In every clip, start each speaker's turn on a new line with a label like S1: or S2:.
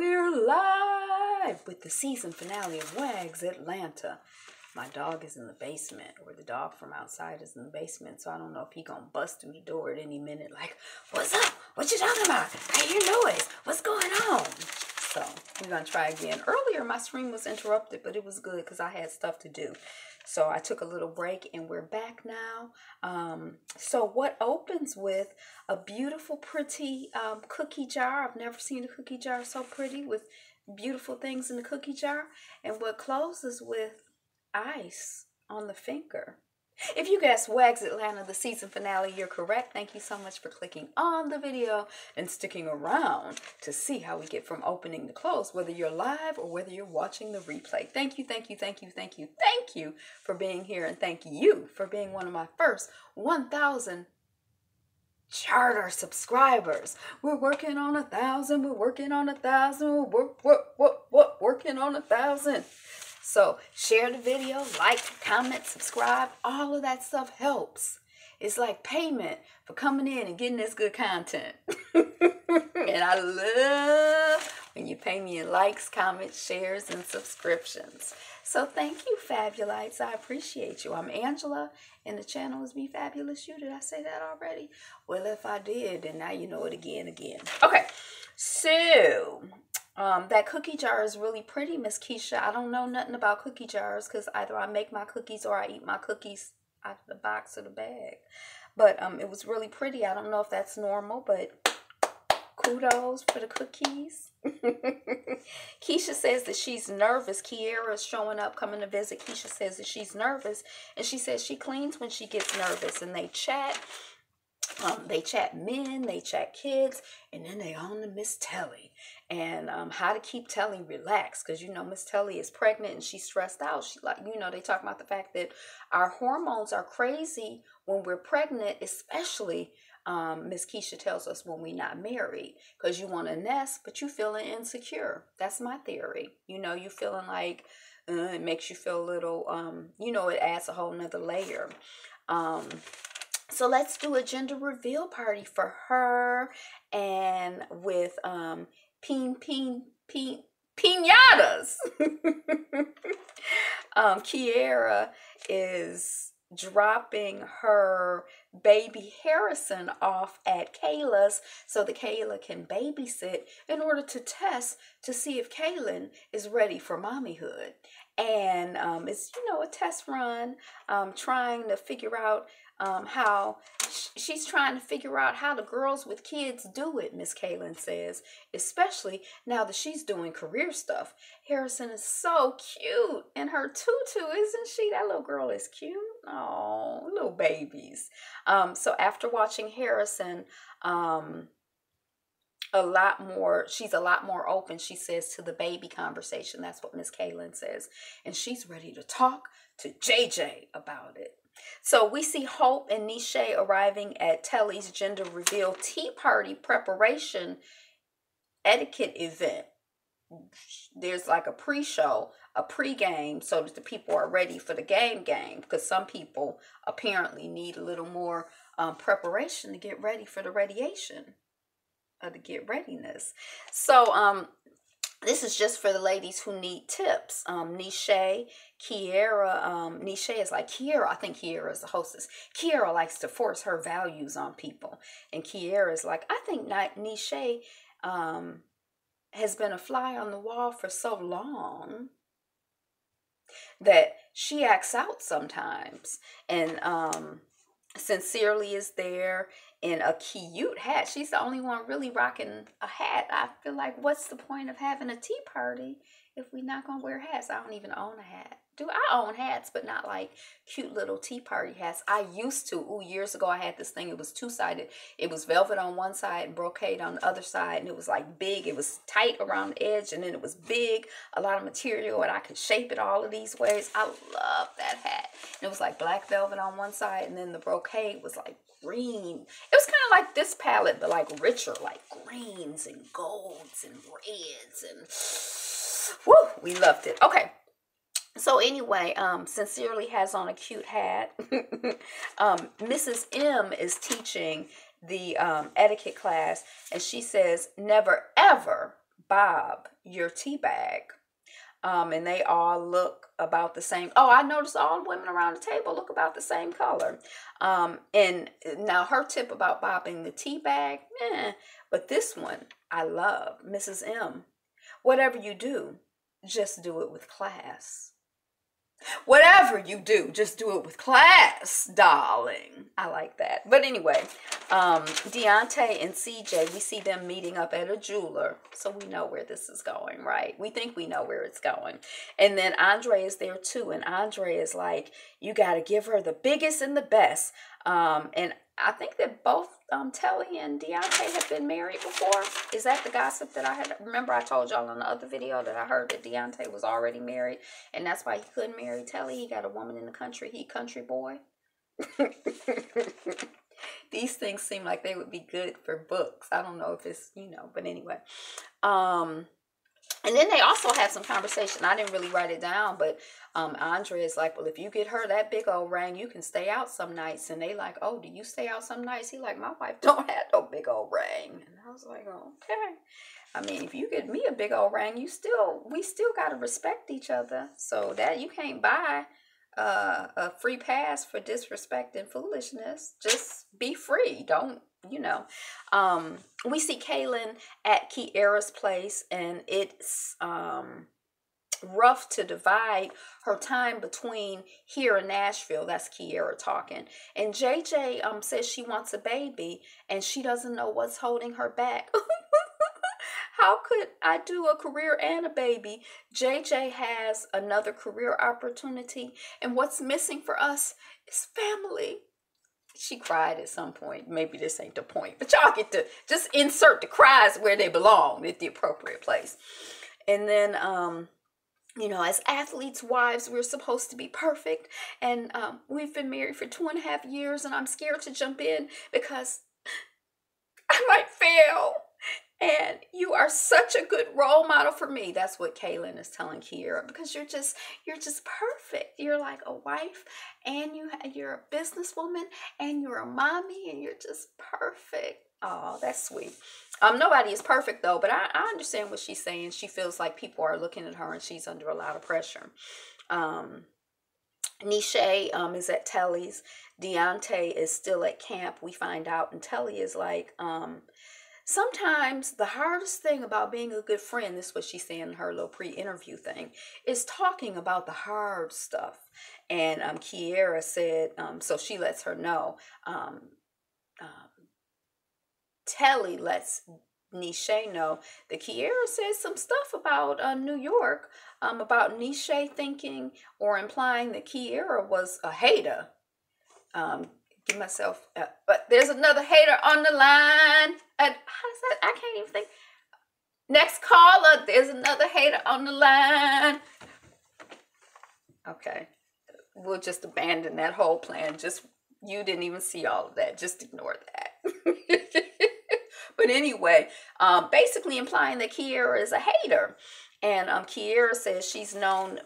S1: we're live with the season finale of WAGS Atlanta. My dog is in the basement, or the dog from outside is in the basement, so I don't know if he gonna bust through the door at any minute like, what's up? What you talking about? I hear noise. What's going on? So we're gonna try again. Earlier my stream was interrupted, but it was good because I had stuff to do. So I took a little break and we're back now. So what opens with a beautiful, pretty cookie jar. I've never seen a cookie jar so pretty with beautiful things in the cookie jar. And what closes with ice on the finger. If you guessed WAGS Atlanta, the season finale, you're correct. Thank you so much for clicking on the video and sticking around to see how we get from opening to close, whether you're live or whether you're watching the replay. Thank you, thank you, thank you, thank you, thank you for being here, and thank you for being one of my first 1,000 charter subscribers. We're working on 1,000. We're working on 1,000. We're working on 1,000. So share the video, like, comment, subscribe. All of that stuff helps. It's like payment for coming in and getting this good content. And I love when you pay me in likes, comments, shares, and subscriptions. So thank you, Fabulites. I appreciate you. I'm Angela, and the channel is Be Fabulous You. Did I say that already? Well, if I did, then now you know it again. Okay, so that cookie jar is really pretty, Miss Keisha. I don't know nothing about cookie jars because either I make my cookies or I eat my cookies out of the box or the bag. But it was really pretty. I don't know if that's normal, but kudos for the cookies. Keisha says that she's nervous. Kiara is showing up, coming to visit. Keisha says that she's nervous, and she says she cleans when she gets nervous, and they chat. They chat men, they chat kids, and then they on to Miss Telly and how to keep Telly relaxed, because you know Miss Telly is pregnant and she's stressed out. She, like, you know, they talk about the fact that our hormones are crazy when we're pregnant, especially Miss Keisha tells us when we're not married, because you want to nest but you feeling insecure. That's my theory. You know, you feeling like it makes you feel a little you know, it adds a whole nother layer. So let's do a gender reveal party for her, and with piñatas. Kiara is dropping her baby Harrison off at Kayla's so that Kayla can babysit in order to test to see if Kaylin is ready for mommyhood. And it's, you know, a test run, trying to figure out how she's trying to figure out how the girls with kids do it, Miss Kaylin says, especially now that she's doing career stuff. Harrison is so cute in her tutu, isn't she? That little girl is cute. Oh, little babies. So after watching Harrison, she's a lot more open, she says, to the baby conversation. That's what Miss Kaylin says. And she's ready to talk to JJ about it. So we see Hope and Niche arriving at Telly's gender reveal tea party preparation etiquette event. There's like a pre-show, a pre-game, so that the people are ready for the game, because some people apparently need a little more preparation to get ready for the radiation, to get readiness. So this is just for the ladies who need tips. Niche, Kiara, Niche is like Kiara. I think Kiara is the hostess. Kiara likes to force her values on people. And Kiara is like, I think Niche has been a fly on the wall for so long that she acts out sometimes. And Sincerely is there in a cute hat. She's the only one really rocking a hat. I feel like, what's the point of having a tea party if we're not going to wear hats? I don't even own a hat. I own hats, but not like cute little tea party hats. I used to. Ooh, years ago I had this thing. It was two-sided. It was velvet on one side and brocade on the other side. And it was like big. It was tight around the edge. And then it was big. A lot of material. And I could shape it all of these ways. I love that hat. And it was like black velvet on one side. And then the brocade was like green. It was kind of like this palette, but like richer. Like greens and golds and reds. And woo, we loved it. Okay. So anyway, Sincerely has on a cute hat. Mrs. M is teaching the etiquette class, and she says, never ever bob your tea bag. And they all look about the same. Oh, I noticed all the women around the table look about the same color. And now her tip about bobbing the tea bag, but this one I love. Mrs. M, whatever you do, just do it with class. Whatever you do, just do it with class, darling. I like that. But anyway, Deontay and CJ, we see them meeting up at a jeweler. So we know where this is going, right? We think we know where it's going. And then Andre is there too. And Andre is like, you got to give her the biggest and the best. And I think that both Telly and Deontay have been married before. Is that the gossip that I had? Remember I told y'all in the other video that I heard that Deontay was already married, and that's why he couldn't marry Telly. He got a woman in the country. He country boy. These things seem like they would be good for books. I don't know if it's, but anyway. And then they also had some conversation. I didn't really write it down, but Andre is like, well, if you get her that big old ring, you can stay out some nights. And they like, oh, do you stay out some nights? He like, my wife don't have no big old ring. And I was like, oh, okay. I mean, if you get me a big old ring, we still got to respect each other. So that you can't buy a free pass for disrespect and foolishness. Just be free. Don't. We see Kaylin at Kiera's place, and it's rough to divide her time between here and Nashville. That's Kiera talking. And JJ says she wants a baby, and she doesn't know what's holding her back. How could I do a career and a baby? JJ has another career opportunity, and what's missing for us is family. She cried at some point. Maybe this ain't the point, but y'all get to just insert the cries where they belong at the appropriate place. And then, as athletes' wives, we're supposed to be perfect. And we've been married for 2.5 years, and I'm scared to jump in because I might fail. And you are such a good role model for me. That's what Kaylin is telling Kiera, because you're just perfect. You're like a wife, and you're a businesswoman, and you're a mommy, and you're just perfect. Oh, that's sweet. Nobody is perfect though, but I understand what she's saying. She feels like people are looking at her, and she's under a lot of pressure. Nisha is at Telly's. Deontay is still at camp. We find out, and Telly is like, sometimes the hardest thing about being a good friend, this is what she's saying in her little pre-interview thing, is talking about the hard stuff. And Kiera said, so she lets her know, Telly lets Nisha know that Kiera says some stuff about New York, about Nisha thinking or implying that Kiera was a hater. Give myself, but there's another hater on the line. And how does that? I can't even think. Next caller, there's another hater on the line. Okay, we'll just abandon that whole plan. You didn't even see all of that. Just ignore that. But anyway, basically implying that Kiera is a hater. And Kiera says she's known,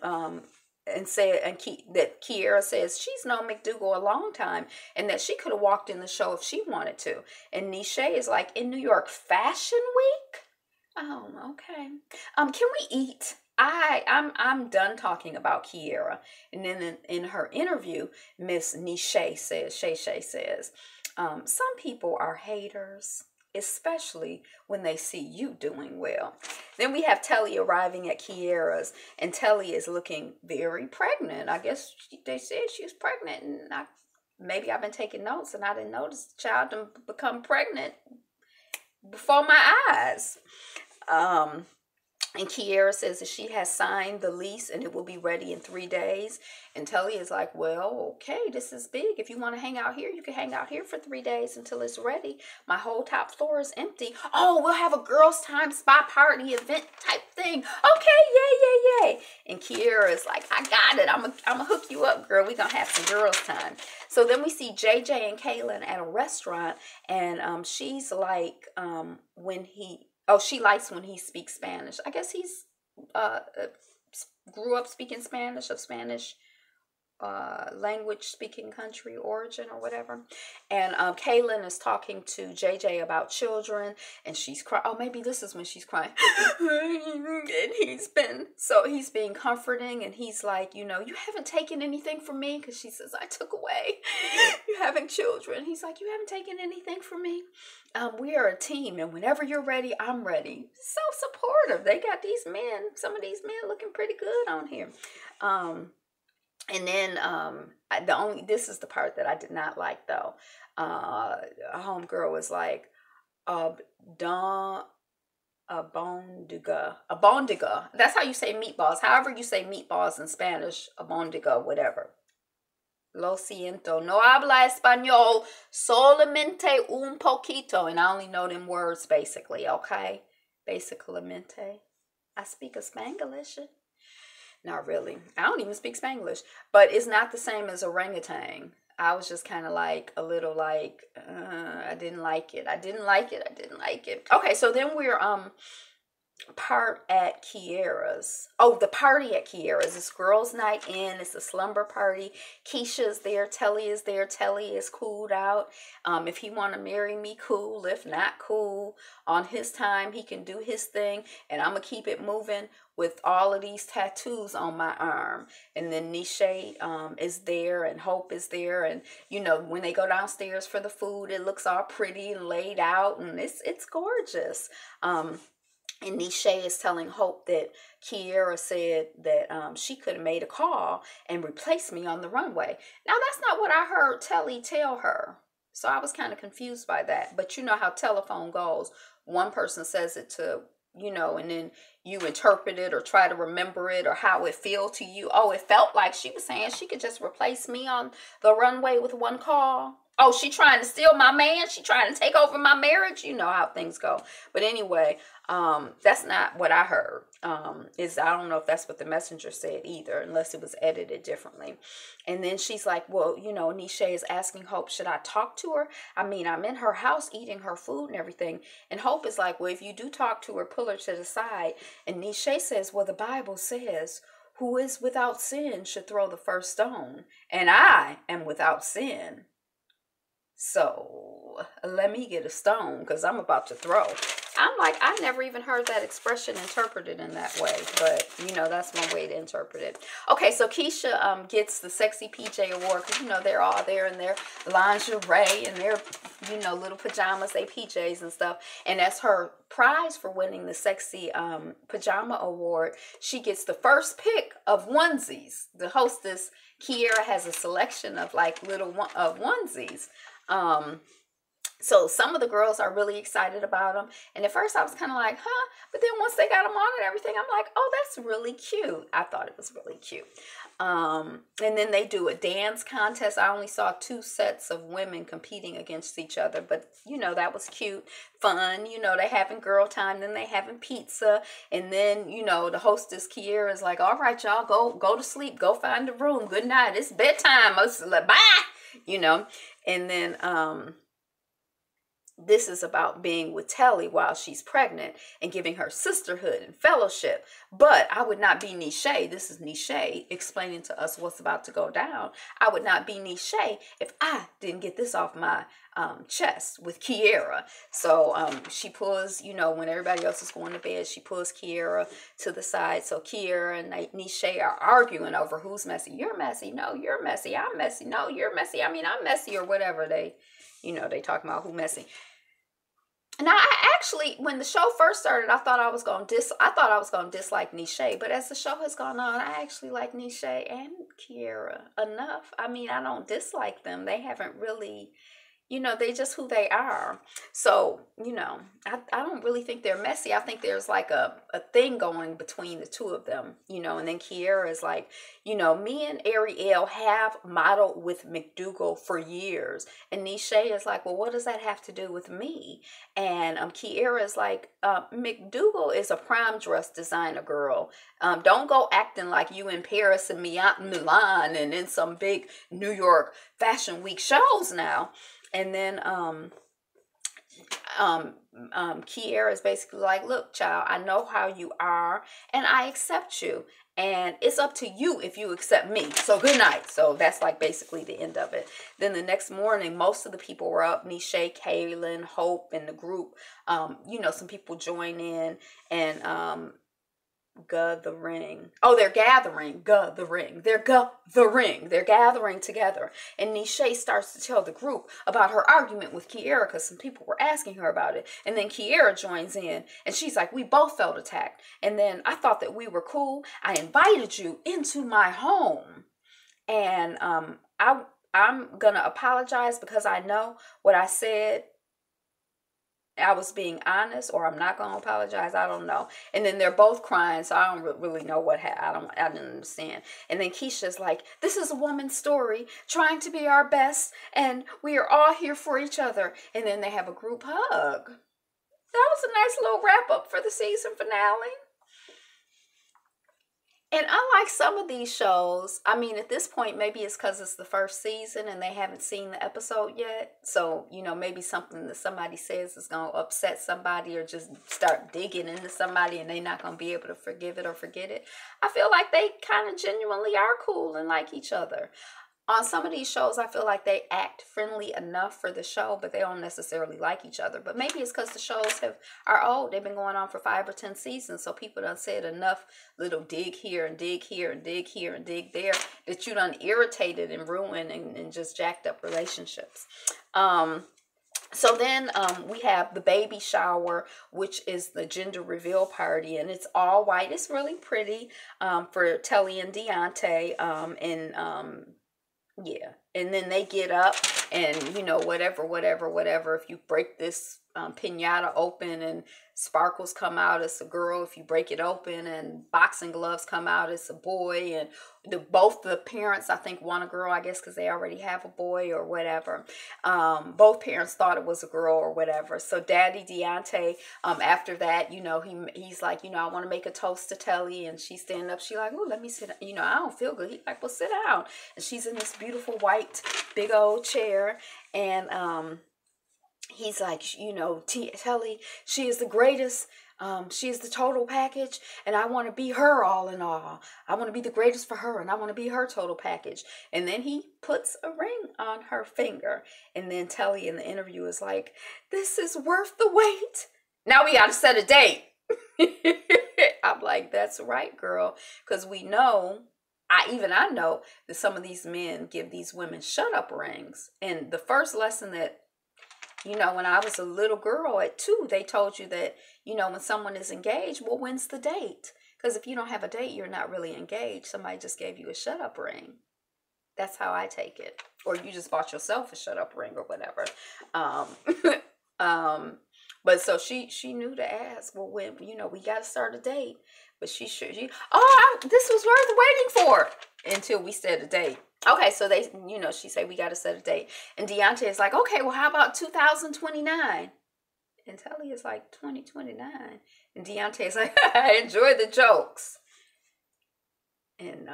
S1: that Kiera says she's known McDougal a long time, and that she could have walked in the show if she wanted to. And Nisha is like, in New York Fashion Week? Oh, okay. Can we eat? I'm done talking about Kiera. And then in her interview, Miss Nisha says, Shay says, some people are haters, especially when they see you doing well. Then we have Telly arriving at Kiera's, and Telly is looking very pregnant. I guess they said she was pregnant, and maybe I've been taking notes and I didn't notice the child to become pregnant before my eyes. And Kiera says that she has signed the lease and it will be ready in 3 days. And Telly is like, well, okay, this is big. If you want to hang out here, you can hang out here for 3 days until it's ready. My whole top floor is empty. Oh, we'll have a girls' time spa party event type thing. Okay, yay. And Kiera is like, I got it. I'm gonna hook you up, girl. We're going to have some girls' time. So then we see JJ and Kaylin at a restaurant. And she's like, she likes when he speaks Spanish. I guess he's grew up speaking Spanish, of Spanish language speaking country origin or whatever. And Kaylin is talking to JJ about children, and she's crying. Oh, maybe this is when she's crying. And he's being comforting, and he's like, you haven't taken anything from me, because she says, I took away you having children. He's like, you haven't taken anything from me. We are a team, and whenever you're ready, I'm ready. So supportive. They got some of these men looking pretty good on here. And then this is the part that I did not like, though. A homegirl was like, a bondiga. That's how you say meatballs. However you say meatballs in Spanish, a bondiga, whatever. Lo siento, no habla español, solamente un poquito. And I only know them words, basically, okay? Basicalmente. I speak a Spanglish. Not really. I don't even speak Spanglish. But it's not the same as orangutan. I was just kind of like, a little like, I didn't like it. Okay, so then we're part at Kiera's. Oh, the party at Kiera's. It's girls' night in. It's a slumber party. Keisha's there. Telly is there. Telly is cooled out. If he want to marry me, cool. If not, cool. On his time, he can do his thing. And I'm going to keep it moving with all of these tattoos on my arm. And then Nisha is there, and Hope is there. And, when they go downstairs for the food, it looks all pretty and laid out. And it's gorgeous. And Nisha is telling Hope that Kiera said that she could have made a call and replaced me on the runway. Now, that's not what I heard Telly tell her. So I was kind of confused by that. But you know how telephone goes. One person says it to, and then you interpret it or try to remember it or how it felt to you. Oh, it felt like she was saying she could just replace me on the runway with one call. Oh, she trying to steal my man? She trying to take over my marriage? You know how things go. But anyway, that's not what I heard. I don't know if that's what the messenger said either, unless it was edited differently. And then she's like, well, Nisha is asking Hope, should I talk to her? I mean, I'm in her house eating her food and everything. And Hope is like, well, if you do talk to her, pull her to the side. And Nisha says, well, the Bible says, who is without sin should throw the first stone. And I am without sin. So let me get a stone, because I'm about to throw. I'm like, I never even heard that expression interpreted in that way. But, that's one way to interpret it. Okay, so Keisha gets the Sexy PJ Award because, they're all there in their lingerie and their, little pajamas, they PJs and stuff. And as her prize for winning the Sexy Pajama Award, she gets the first pick of onesies. The hostess, Kiera, has a selection of, little onesies. So some of the girls are really excited about them. And at first I was kind of like, but then once they got them on and everything, I'm like, oh, that's really cute. I thought it was really cute. And then they do a dance contest. I only saw 2 sets of women competing against each other, but that was cute, fun. They having girl time, then they having pizza. And then, the hostess Kiera is like, all right, y'all, go to sleep, go find a room. Good night. It's bedtime. Bye. And then, this is about being with Telly while she's pregnant and giving her sisterhood and fellowship. But I would not be Nisha. This is Nisha explaining to us what's about to go down. I would not be Nisha if I didn't get this off my chest with Kiera. So she pulls, when everybody else is going to bed, she pulls Kiera to the side. So Kiera and Nisha are arguing over who's messy. You're messy. No, you're messy. I'm messy. No, you're messy. I mean, I'm messy, or whatever they talking about who messy. Now, I actually, when the show first started, I thought I was going to dislike Nisha, but as the show has gone on, I actually like Nisha and Kiera enough. I mean, I don't dislike them. They haven't really, they just who they are. So, I don't really think they're messy. I think there's like a thing going between the two of them, and then Kiera is like, me and Ariel have modeled with McDougal for years. And Nisha is like, well, what does that have to do with me? And Kiera is like, McDougal is a prom dress designer, girl. Don't go acting like you in Paris and Milan and in some big New York Fashion Week shows now. And then Kiera is basically like, look, child, I know how you are and I accept you. And it's up to you if you accept me. So good night. So that's like basically the end of it. Then the next morning, most of the people were up. Nisha, Kaylin, Hope, and the group. Some people join in and gathering. Oh, they're gathering. Gathering. They're gathering. They're gathering together. And Nisha starts to tell the group about her argument with Kiera because some people were asking her about it. And then Kiera joins in and she's like, we both felt attacked. And then I thought that we were cool. I invited you into my home. And I'm going to apologize because I know what I said, I was being honest, or I'm not going to apologize. I don't know. And then they're both crying, so I don't really know what happened. I didn't understand. And then Keisha's like, this is a woman's story, trying to be our best, and we are all here for each other. And then they have a group hug. That was a nice little wrap up for the season finale. And unlike some of these shows, I mean, at this point, maybe it's because it's the first season and they haven't seen the episode yet. So, maybe something that somebody says is going to upset somebody or just start digging into somebody and they're not going to be able to forgive it or forget it. I feel like they kind of genuinely are cool and like each other. On some of these shows, I feel like they act friendly enough for the show, but they don't necessarily like each other. But maybe it's because the shows are old. They've been going on for 5 or 10 seasons, so people done said enough little dig here and dig here and dig here and dig there that you done irritated and ruined and just jacked up relationships. So then we have the baby shower, which is the gender reveal party, and it's all white. It's really pretty for Telly and Deontay, yeah, and then they get up and, whatever. If you break this piñata open and sparkles come out, it's a girl. If you break it open and boxing gloves come out, it's a boy. And both the parents, I think, want a girl, I guess, because they already have a boy or whatever. Both parents thought it was a girl or whatever. So Daddy Deontay, after that, he's like, I want to make a toast to Telly. And she's standing up. She's like, oh, let me sit down. I don't feel good. He's like, well, sit down. And she's in this beautiful white big old chair. And he's like, Telly, she is the greatest. She is the total package, and I want to be her all in all. I want to be the greatest for her, and I want to be her total package. And then he puts a ring on her finger. And then Telly in the interview is like, this is worth the wait. Now we got to set a date. I'm like, that's right, girl. Because we know, I know that some of these men give these women shut-up rings. And the first lesson that, when I was a little girl at 2, they told you that, when someone is engaged, well, when's the date? Because if you don't have a date, you're not really engaged. Somebody just gave you a shut-up ring. That's how I take it. Or you just bought yourself a shut-up ring or whatever. But so she knew to ask, well, when, we got to start a date. But this was worth waiting for until we set a date. Okay, so they, she said, we got to set a date. And Deontay is like, okay, well, how about 2029? And Telly is like, 2029. And Deontay is like, I enjoy the jokes. And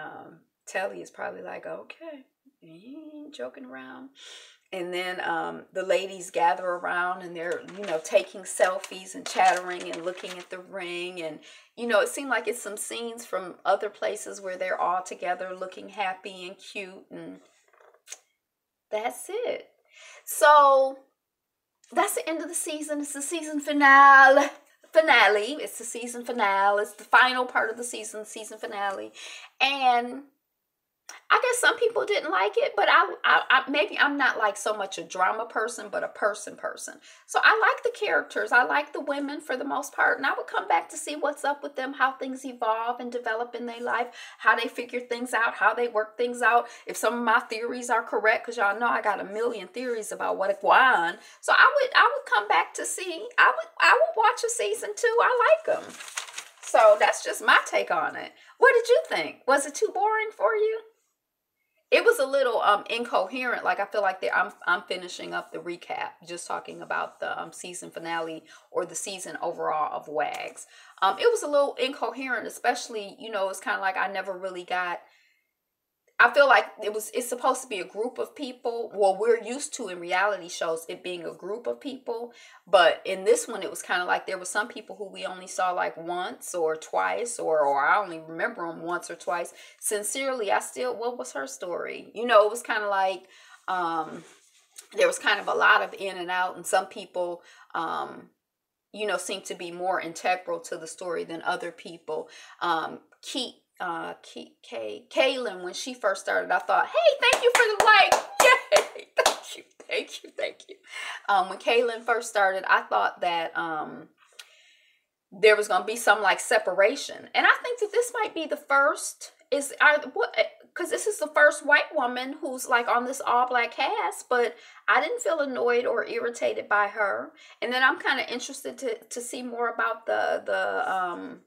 S1: Telly is probably like, okay, he ain't joking around. And then the ladies gather around and they're, taking selfies and chattering and looking at the ring. And, it seemed like it's some scenes from other places where they're all together looking happy and cute. And that's it. So that's the end of the season. It's the season finale. It's the season finale. It's the final part of the season finale. And I guess some people didn't like it, but I maybe I'm not like so much a drama person, but a person. So I like the characters. I like the women for the most part. And I would come back to see what's up with them, how things evolve and develop in their life, how they figure things out, how they work things out. If some of my theories are correct, because y'all know I got a million theories about what go on. So I would come back to see. I would watch a season 2. I like them. So that's just my take on it. What did you think? Was it too boring for you? It was a little incoherent. Like I feel like I'm finishing up the recap, just talking about the season finale or the season overall of WAGS. It was a little incoherent, especially, it's kind of like I never really got I feel like it's supposed to be a group of people. Well, we're used to in reality shows it being a group of people, but in this one it was kind of like there were some people who we only saw like once or twice, or I only remember them once or twice. Sincerely, what was her story? You know, it was kind of like there was kind of a lot of in and out, and some people you know, seem to be more integral to the story than other people. Kaylin, when she first started, I thought, hey, thank you for the like. Yay! Thank you. When Kaylin first started, I thought that there was going to be some like separation. And I think that this might be the first, because this is the first white woman who's like on this all black cast, but I didn't feel annoyed or irritated by her. And then I'm kind of interested to see more about the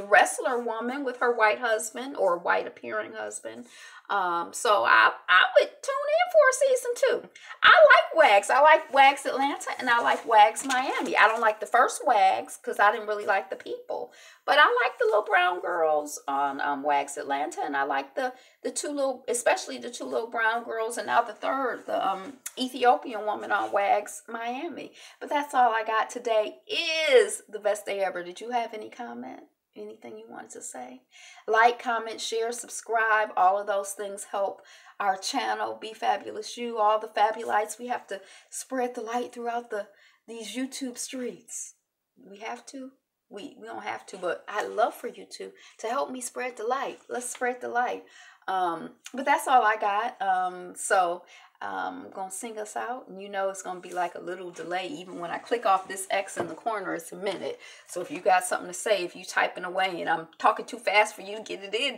S1: wrestler woman with her white husband, or white appearing husband. So I would tune in for a season 2. I like WAGS. I like WAGS Atlanta, and I like WAGS Miami. I don't like the first WAGS because I didn't really like the people, but I like the little brown girls on WAGS Atlanta, and I like the two little, especially the two little brown girls, and now the third, the Ethiopian woman on WAGS Miami. But that's all I got today. Is the best day ever. Did you have any comment? Anything you wanted to say? Like, comment, share, subscribe. All of those things help our channel be fabulous. You, all the fabulites, we have to spread the light throughout these YouTube streets. We have to. We don't have to, but I'd love for you to help me spread the light. Let's spread the light. But that's all I got. So I'm going to sing us out. And you know it's going to be like a little delay. Even when I click off this X in the corner, it's a minute. So if you got something to say, if you typing away and I'm talking too fast for you to get it in,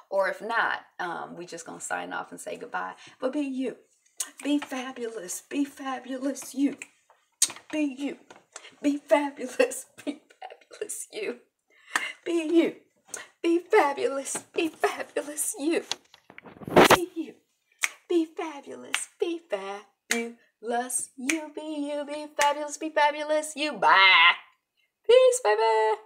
S1: or if not, we just going to sign off and say goodbye. But be you. Be fabulous. Be fabulous you. Be you. Be fabulous. Be fabulous you. Be you. Be fabulous. Be fabulous you. Be you. Be fabulous. Be fabulous you. Be you. Be fabulous. Be fabulous you. Bye. Peace, baby.